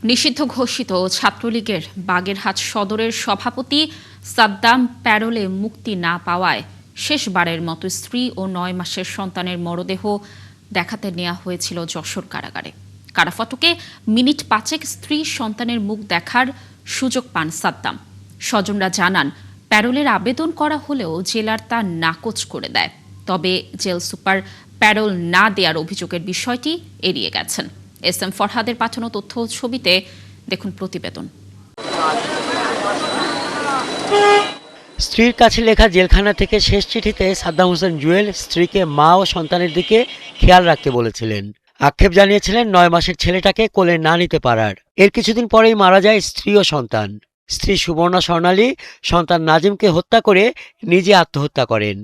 নিষিদ্ধ ঘোষিত ছাত্রলীগের বাগেরহাট সদরের সভাপতি সাদ্দাম প্যারোলে মুক্তি না পাওয়ায় শেষবারের মতো স্ত্রী ও ৯ মাসের সন্তানের মরদেহ দেখাতে নেওয়া হয়েছিল যশোর কারাগারে। কারাফটকে মিনিট ৫ স্ত্রী সন্তানের মুখ দেখার সুযোগ পান সাদ্দাম। স্বজনরা জানান, প্যারোলের আবেদন করা হলেও জেলার তা নাকচ করে দেয়। তবে জেল সুপার প্যারোল না দেওয়ার অভিযোগের বিষয়টি এড়িয়ে গেছেন। এস এম ফরহাদের পাঠানো তথ্য ছবিতে দেখুন প্রতিবেদন। স্ত্রীর কাছে লেখা জেলখানা থেকে শেষ চিঠিতে সাদ্দাম হোসেন জুয়েল স্ত্রীকে মা ও সন্তানের দিকে খেয়াল রাখতে বলেছিলেন। আক্ষেপ জানিয়েছিলেন ৯ মাসের ছেলেটাকে কোলে না নিতে পারার। এর কিছুদিন পরেই মারা যায় স্ত্রী ও সন্তান। স্ত্রী সুবর্ণা স্বর্ণালী সন্তান নাজিমকে হত্যা করে নিজে আত্মহত্যা করেন।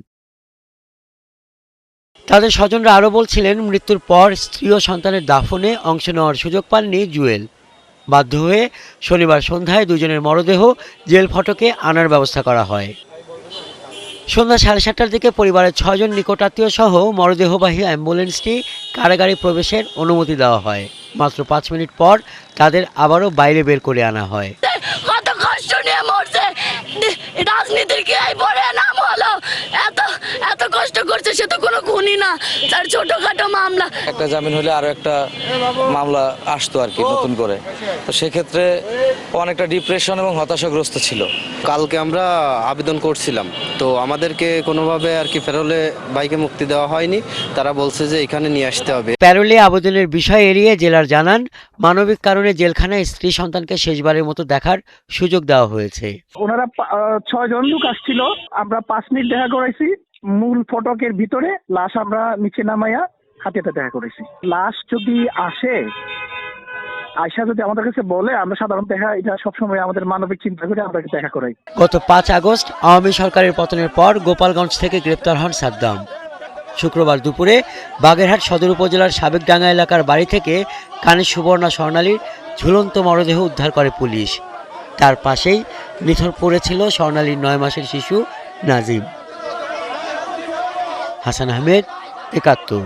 তাদের স্বজনরা আরও বলছিলেন, মৃত্যুর পর স্ত্রী ও সন্তানের দাফনে অংশ নেওয়ার সুযোগ পাননি জুয়েল। বাধ্য হয়ে শনিবার সন্ধ্যায় দুজনের মরদেহ জেল ফটকে আনার ব্যবস্থা করা হয়। সন্ধ্যা 7:30টার দিকে পরিবারের 6 জন নিকটাত্মীয় সহ মরদেহবাহী অ্যাম্বুলেন্সটি কারাগারে প্রবেশের অনুমতি দেওয়া হয়। মাত্র 5 মিনিট পর তাদের আবারও বাইরে বের করে আনা হয়। কত কষ্ট নিয়ে মরছে, রাজনীতির কি এই বড় নাম হলো? এত কষ্ট করছে, সে তো কোনো খুনি না, তার ছোটখাটো মামলা। একটা জামিন হলে আরো একটা মামলা আসতো আর কি নতুন করে। তো সেক্ষেত্রে অনেকটা ডিপ্রেশন এবং হতাশাগ্রস্ত ছিল। কালকে আমরা আবেদন করছিলাম, তো আমাদেরকে কোনোভাবে আর কি প্যারোলে বাইকে মুক্তি দেওয়া হয়নি। তারা বলছে যে এখানে নিয়ে আসতে হবে। প্যারোলে আবেদনের বিষয় এড়িয়ে জেলার জানান, মানবিক কারণে জেলখানায় স্ত্রী সন্তানকে শেষবারের মতো দেখার সুযোগ দেওয়া হয়েছে। ওনারা 6 জন লোক আসছিল, আমরা 5 মিনিট দেখা করাইছি। মূল ফটকের ভিতরে লাশ আমরা নিচে নামাইয়া হাতে দেখা করেছি। লাশ যদি আসে, আয়সা যদি আমাদের কাছে বলে, আমরা সাধারণত এটা সবসময় আমাদের মানবিক চিন্তা করে আমরা দেখা করাই। গত 5 আগস্ট আওয়ামী সরকারের পতনের পর গোপালগঞ্জ থেকে গ্রেপ্তার হন সাদ্দাম। শুক্রবার দুপুরে বাগেরহাট সদর উপজেলার সাবেকডাঙ্গা এলাকার বাড়ি থেকে কানে সুবর্ণা স্বর্ণালীর ঝুলন্ত মরদেহ উদ্ধার করে পুলিশ। তার পাশেই নিথর পড়েছিল স্বর্ণালীর 9 মাসের শিশু নাজিম। হাসান আহমেদ, ৭১।